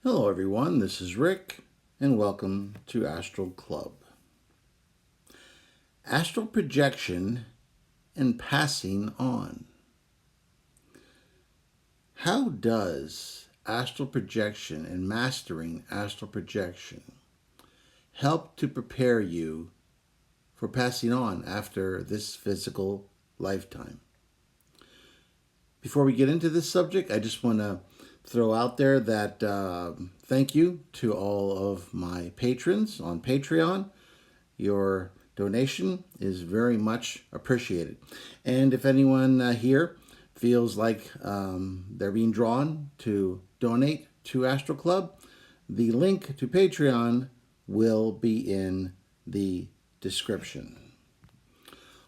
Hello everyone, this is Rick and welcome to Astral Club. Astral projection and passing on. How does astral projection and mastering astral projection help to prepare you for passing on after this physical lifetime? Before we get into this subject, I just want to throw out there that thank you to all of my patrons on Patreon. Your donation is very much appreciated. And if anyone here feels like they're being drawn to donate to Astral Club, the link to Patreon will be in the description.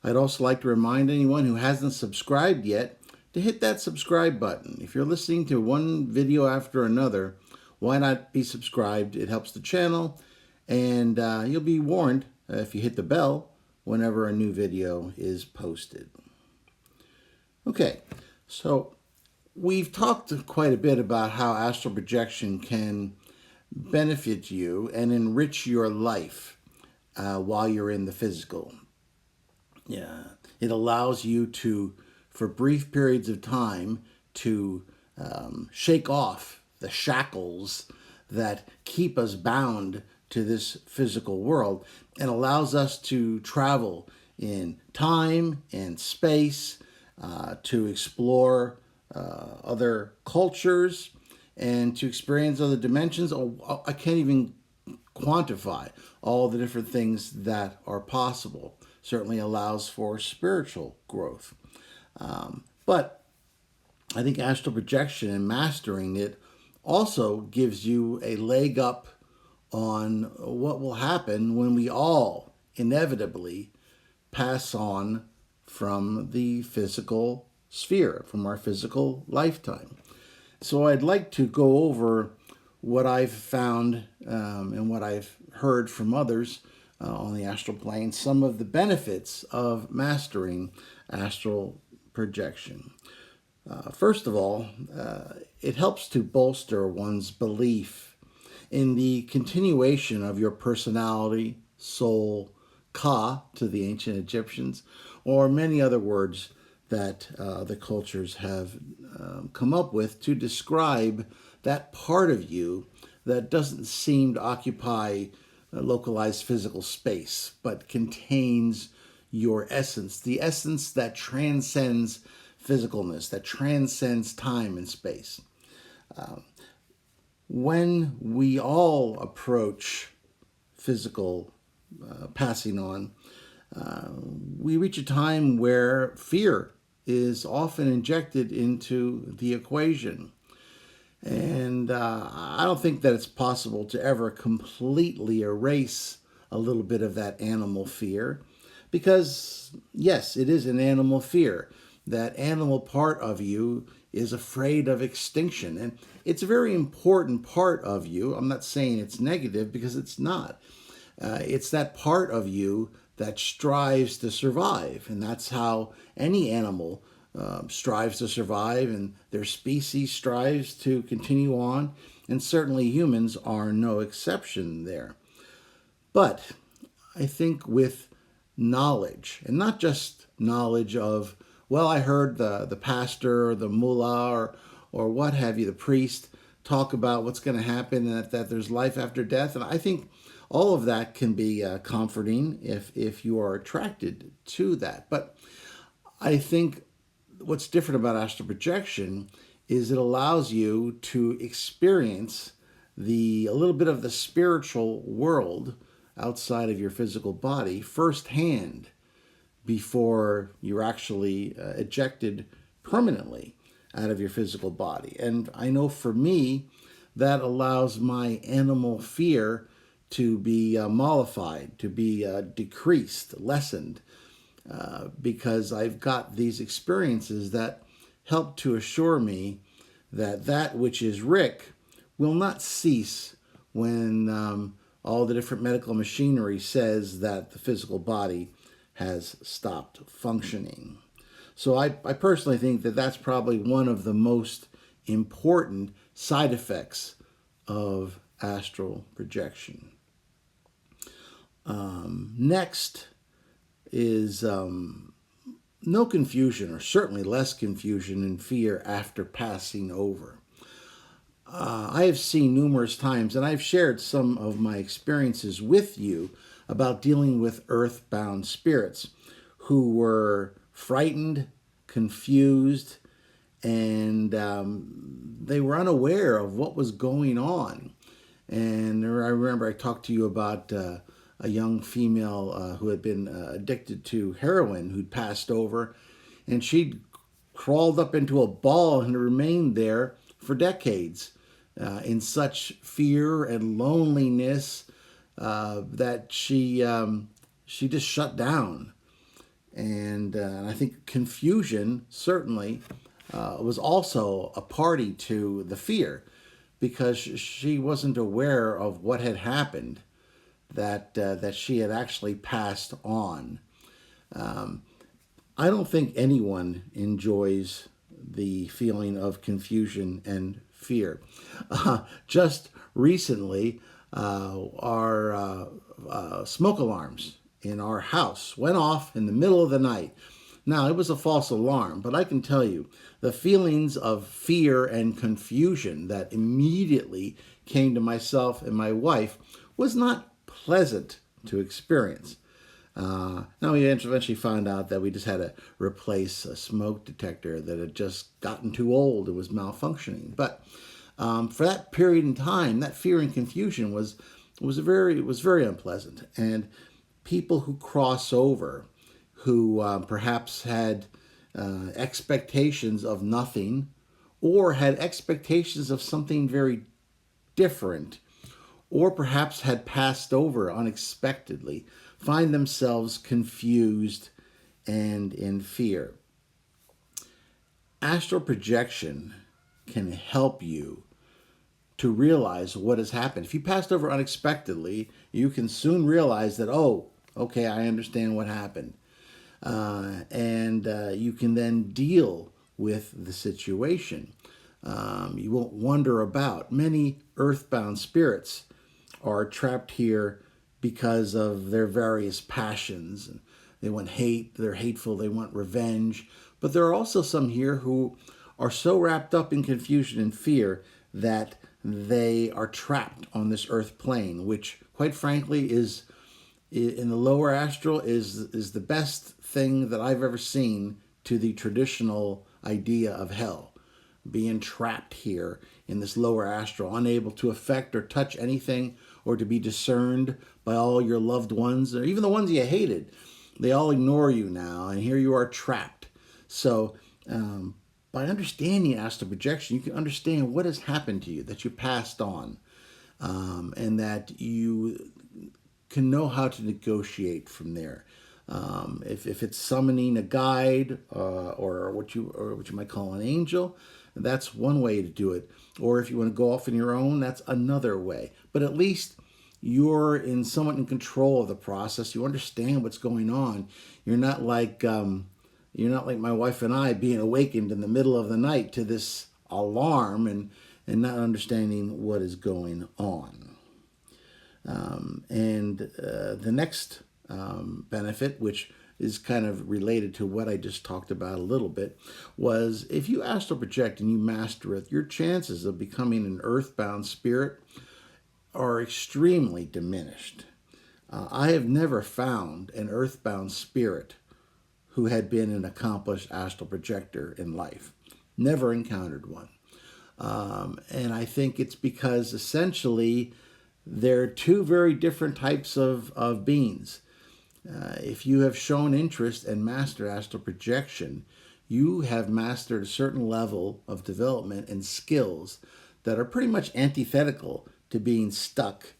I'd also like to remind anyone who hasn't subscribed yet to hit that subscribe button. If you're listening to one video after another, why not be subscribed? It helps the channel, and you'll be warned if you hit the bell whenever a new video is posted. Okay, so we've talked quite a bit about how astral projection can benefit you and enrich your life while you're in the physical. Yeah, it allows you to, for brief periods of time, to shake off the shackles that keep us bound to this physical world, and allows us to travel in time and space, to explore other cultures, and to experience other dimensions. Oh, I can't even quantify all the different things that are possible. Certainly allows for spiritual growth. But I think astral projection and mastering it also gives you a leg up on what will happen when we all inevitably pass on from the physical sphere, from our physical lifetime. So I'd like to go over what I've found and what I've heard from others on the astral plane, some of the benefits of mastering astral projection. First of all, it helps to bolster one's belief in the continuation of your personality, soul, Ka to the ancient Egyptians, or many other words that the cultures have come up with to describe that part of you that doesn't seem to occupy localized physical space, but contains your essence, the essence that transcends physicalness, that transcends time and space. When we all approach physical passing on, we reach a time where fear is often injected into the equation. And I don't think that it's possible to ever completely erase a little bit of that animal fear, because, yes, it is an animal fear. That animal part of you is afraid of extinction. And it's a very important part of you. I'm not saying it's negative, because it's not. It's that part of you that strives to survive. And that's how any animal strives to survive, and their species strives to continue on. And certainly humans are no exception there. But I think with knowledge, and not just knowledge of, well, I heard the pastor or the mullah or what have you, the priest, talk about what's going to happen, and that there's life after death. And I think all of that can be comforting if you are attracted to that. But I think what's different about astral projection is it allows you to experience a little bit of the spiritual world outside of your physical body firsthand before you're actually ejected permanently out of your physical body. And I know for me, that allows my animal fear to be mollified, to be decreased, lessened, because I've got these experiences that help to assure me that that which is Rick will not cease when all the different medical machinery says that the physical body has stopped functioning. So I personally think that that's probably one of the most important side effects of astral projection. Next is no confusion, or certainly less confusion and fear after passing over. I have seen numerous times, and I've shared some of my experiences with you about dealing with earthbound spirits who were frightened, confused, and they were unaware of what was going on. And I remember I talked to you about a young female who had been addicted to heroin who'd passed over, and she'd crawled up into a ball and remained there for decades in such fear and loneliness that she just shut down. And I think confusion certainly was also a party to the fear, because she wasn't aware of what had happened, that she had actually passed on. I don't think anyone enjoys the feeling of confusion and fear. Just recently, our smoke alarms in our house went off in the middle of the night. Now, it was a false alarm, but I can tell you the feelings of fear and confusion that immediately came to myself and my wife was not pleasant to experience. Now, we eventually found out that we just had to replace a smoke detector that had just gotten too old. It was malfunctioning. But for that period in time, that fear and confusion was very unpleasant. And people who cross over, who perhaps had expectations of nothing, or had expectations of something very different, or perhaps had passed over unexpectedly, find themselves confused and in fear. Astral projection can help you to realize what has happened. If you passed over unexpectedly, you can soon realize that, oh, okay, I understand what happened. And you can then deal with the situation. You won't wander about. Many earthbound spirits are trapped here because of their various passions. They want hate, they're hateful, they want revenge. But there are also some here who are so wrapped up in confusion and fear that they are trapped on this earth plane, which, quite frankly, is in the lower astral is the best thing that I've ever seen to the traditional idea of hell. Being trapped here in this lower astral, unable to affect or touch anything, or to be discerned by all your loved ones, or even the ones you hated. They all ignore you now, and here you are trapped. So by understanding astral projection, you can understand what has happened to you, that you passed on, and that you can know how to negotiate from there. If it's summoning a guide or what you might call an angel, that's one way to do it. Or if you want to go off on your own, that's another way. But at least you're somewhat in control of the process. You understand what's going on. You're not like my wife and I being awakened in the middle of the night to this alarm and not understanding what is going on. The next benefit, which is kind of related to what I just talked about a little bit, was if you astral project and you master it, your chances of becoming an earthbound spirit are extremely diminished. I have never found an earthbound spirit who had been an accomplished astral projector in life. Never encountered one. And I think it's because essentially they're two very different types of beings. If you have shown interest and mastered astral projection, you have mastered a certain level of development and skills that are pretty much antithetical to being stuck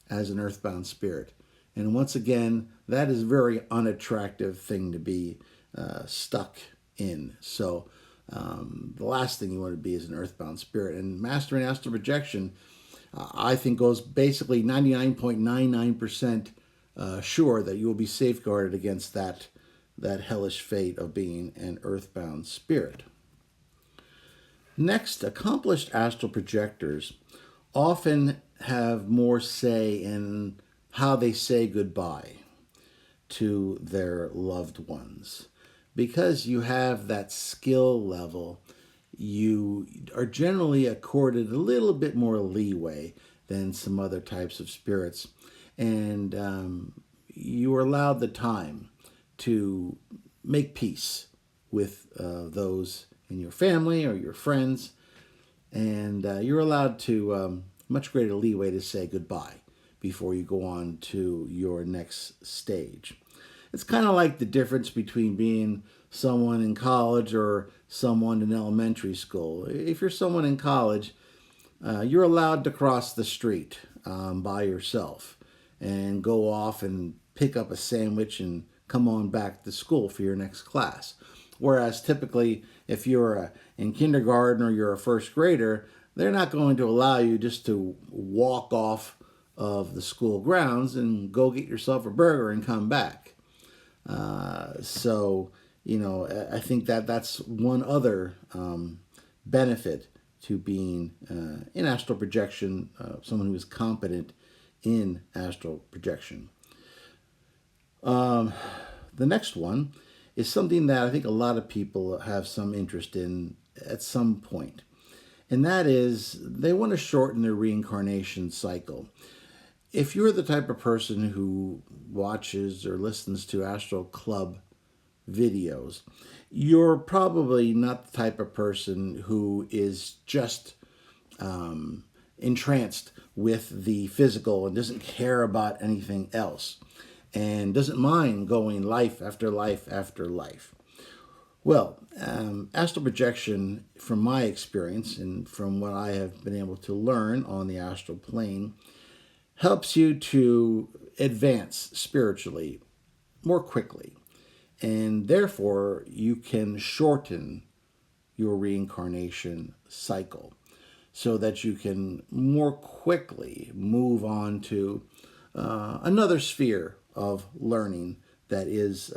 as an earthbound spirit. And once again, that is a very unattractive thing to be stuck in. So the last thing you want to be is an earthbound spirit. And mastering astral projection, I think, goes basically 99.99% sure that you will be safeguarded against that hellish fate of being an earthbound spirit. Next, accomplished astral projectors often have more say in how they say goodbye to their loved ones. Because you have that skill level, you are generally accorded a little bit more leeway than some other types of spirits. And you are allowed the time to make peace with those in your family or your friends. And you're allowed to much greater leeway to say goodbye before you go on to your next stage. It's kind of like the difference between being someone in college or someone in elementary school. If you're someone in college, you're allowed to cross the street by yourself and go off and pick up a sandwich and come on back to school for your next class. Whereas typically, if you're in kindergarten or you're a first grader, they're not going to allow you just to walk off of the school grounds and go get yourself a burger and come back. So, I think that that's one other benefit to being in astral projection, someone who is competent in astral projection. The next one is something that I think a lot of people have some interest in at some point, and that is they want to shorten their reincarnation cycle. If you're the type of person who watches or listens to Astral Club videos, you're probably not the type of person who is just entranced with the physical and doesn't care about anything else and doesn't mind going life after life after life. Well, astral projection, from my experience and from what I have been able to learn on the astral plane, helps you to advance spiritually more quickly. And therefore, you can shorten your reincarnation cycle so that you can more quickly move on to another sphere of learning that is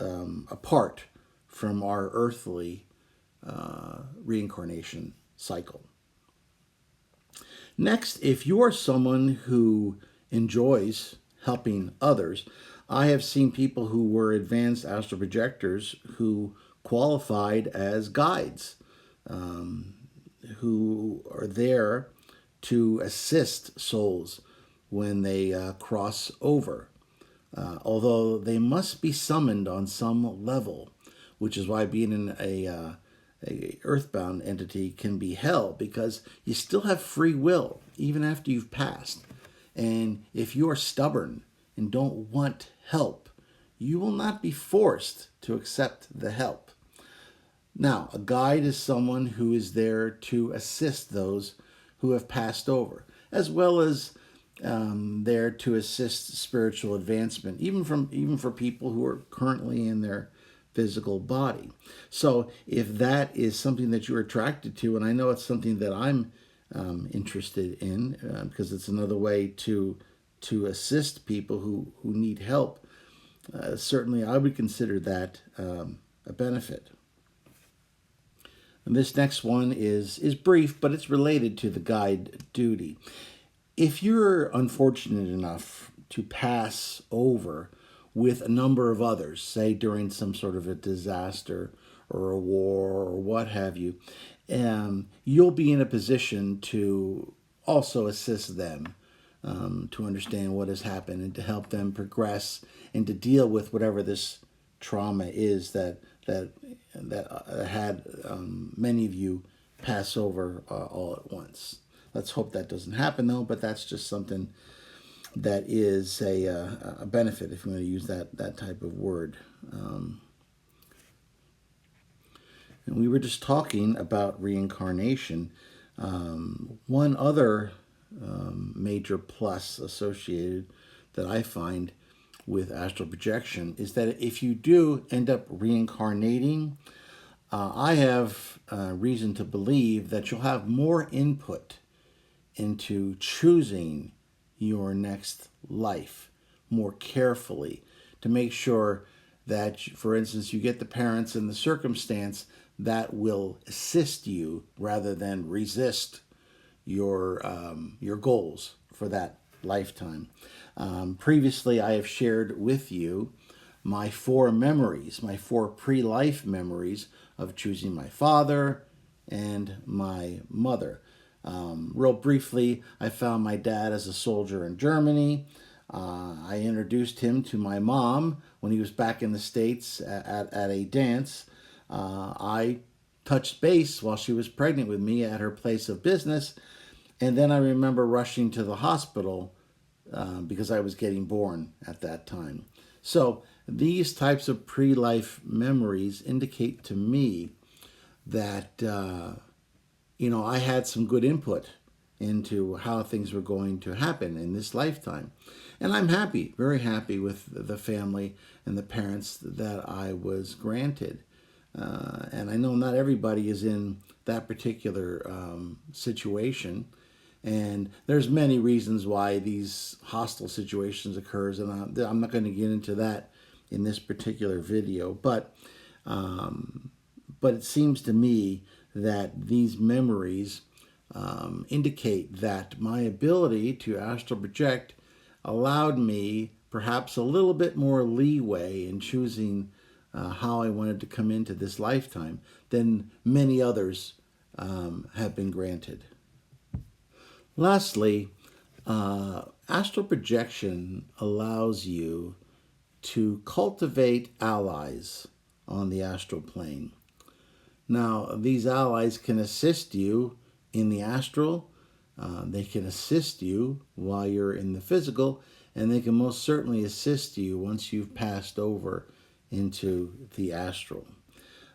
apart from our earthly reincarnation cycle. Next, if you are someone who enjoys helping others, I have seen people who were advanced astral projectors who qualified as guides, who are there to assist souls when they cross over. Although they must be summoned on some level, which is why being in a earthbound entity can be hell, because you still have free will even after you've passed. And if you are stubborn and don't want help, you will not be forced to accept the help. Now, a guide is someone who is there to assist those who have passed over, as well as there to assist spiritual advancement, even for people who are currently in their physical body. So if that is something that you're attracted to, and I know it's something that I'm interested in, because it's another way to assist people who need help, certainly I would consider that a benefit. And this next one is brief, but it's related to the guide duty. If you're unfortunate enough to pass over with a number of others, say during some sort of a disaster or a war or what have you, you'll be in a position to also assist them to understand what has happened and to help them progress and to deal with whatever this trauma is that had many of you pass over all at once. Let's hope that doesn't happen, though, but that's just something that is a benefit, if you want to use that type of word. And we were just talking about reincarnation. One other major plus associated that I find with astral projection is that if you do end up reincarnating, I have reason to believe that you'll have more input into choosing your next life more carefully to make sure that, for instance, you get the parents in the circumstance that will assist you rather than resist your goals for that lifetime. Previously, I have shared with you my four memories, my four pre-life memories of choosing my father and my mother. Real briefly, I found my dad as a soldier in Germany. I introduced him to my mom when he was back in the States at a dance. I touched base while she was pregnant with me at her place of business. And then I remember rushing to the hospital because I was getting born at that time. So these types of pre-life memories indicate to me that I had some good input into how things were going to happen in this lifetime. And I'm happy, very happy with the family and the parents that I was granted. And I know not everybody is in that particular situation. And there's many reasons why these hostile situations occurs, and I'm not going to get into that in this particular video. But it seems to me that these memories indicate that my ability to astral project allowed me perhaps a little bit more leeway in choosing how I wanted to come into this lifetime than many others have been granted. Lastly, astral projection allows you to cultivate allies on the astral plane. Now, these allies can assist you in the astral, they can assist you while you're in the physical, and they can most certainly assist you once you've passed over into the astral.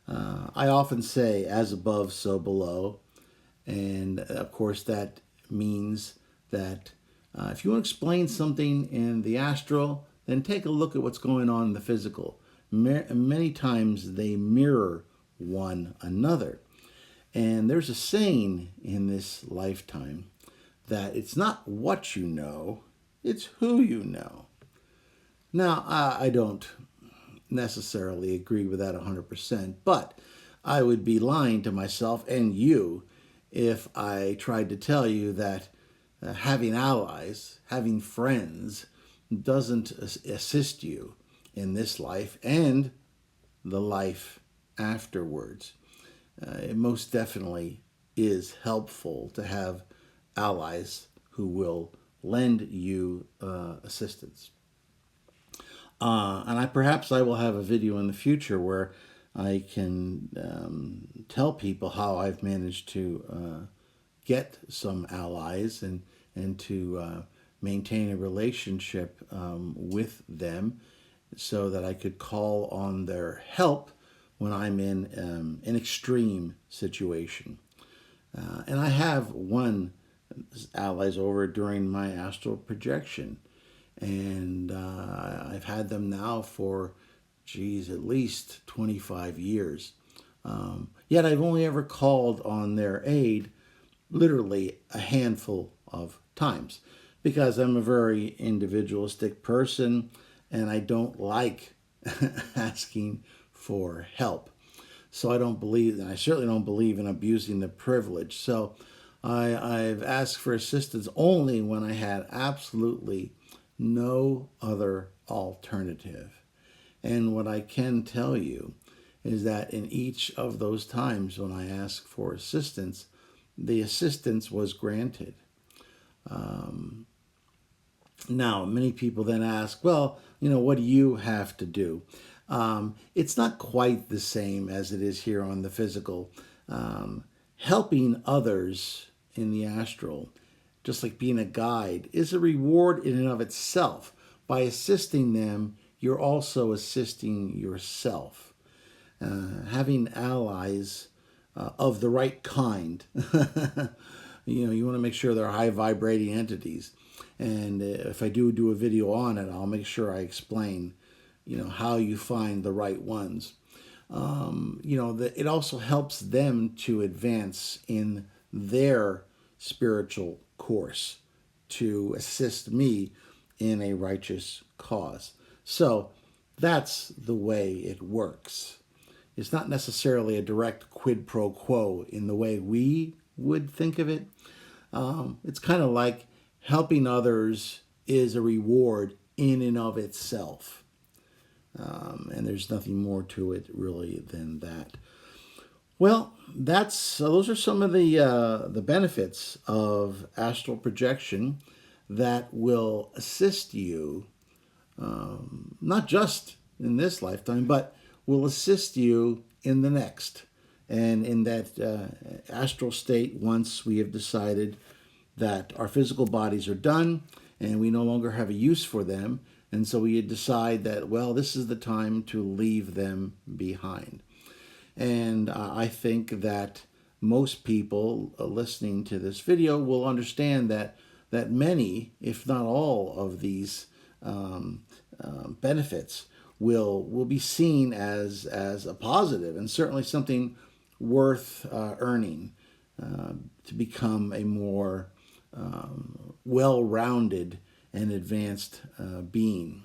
I often say, as above, so below, and of course that means that if you want to explain something in the astral, then take a look at what's going on in the physical. Many times they mirror one another. And there's a saying in this lifetime that it's not what you know, it's who you know. Now, I don't necessarily agree with that 100%, but I would be lying to myself and you if I tried to tell you that having allies, having friends, doesn't assist you in this life and the life afterwards. It most definitely is helpful to have allies who will lend you assistance. And perhaps I will have a video in the future where I can tell people how I've managed to get some allies and to maintain a relationship with them so that I could call on their help when I'm in an extreme situation. And I have won allies over during my astral projection. And I've had them now for, at least 25 years. Yet I've only ever called on their aid literally a handful of times because I'm a very individualistic person and I don't like asking for help. So I don't believe, and I certainly don't believe in abusing the privilege. So I've asked for assistance only when I had absolutely no other alternative. And what I can tell you is that in each of those times when I asked for assistance, the assistance was granted. Now, many people then ask, well, what do you have to do? It's not quite the same as it is here on the physical. Helping others in the astral, just like being a guide, is a reward in and of itself. By assisting them, you're also assisting yourself. Having allies of the right kind, you want to make sure they're high vibrating entities. And if I do a video on it, I'll make sure I explain, how you find the right ones. It also helps them to advance in their spiritual course to assist me in a righteous cause. So that's the way it works. It's not necessarily a direct quid pro quo in the way we would think of it, it's kind of like helping others is a reward in and of itself. And there's nothing more to it really than that. Well, those are some of the benefits of astral projection that will assist you, not just in this lifetime, but will assist you in the next. And in that astral state, once we have decided that our physical bodies are done and we no longer have a use for them, and so we decide that, well, this is the time to leave them behind. And I think that most people listening to this video will understand that many, if not all, of these benefits will be seen as a positive, and certainly something worth earning to become a more well-rounded and advanced being.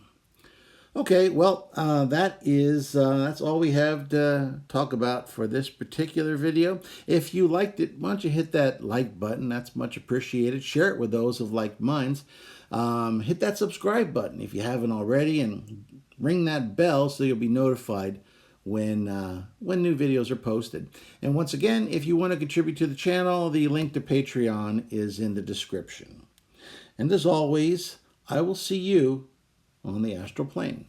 Okay, well, that's all we have to talk about for this particular video. If you liked it, why don't you hit that like button? That's much appreciated. Share it with those of like minds. Hit that subscribe button if you haven't already, and ring that bell so you'll be notified when new videos are posted. And once again, if you want to contribute to the channel, the link to Patreon is in the description. And as always, I will see you on the astral plane.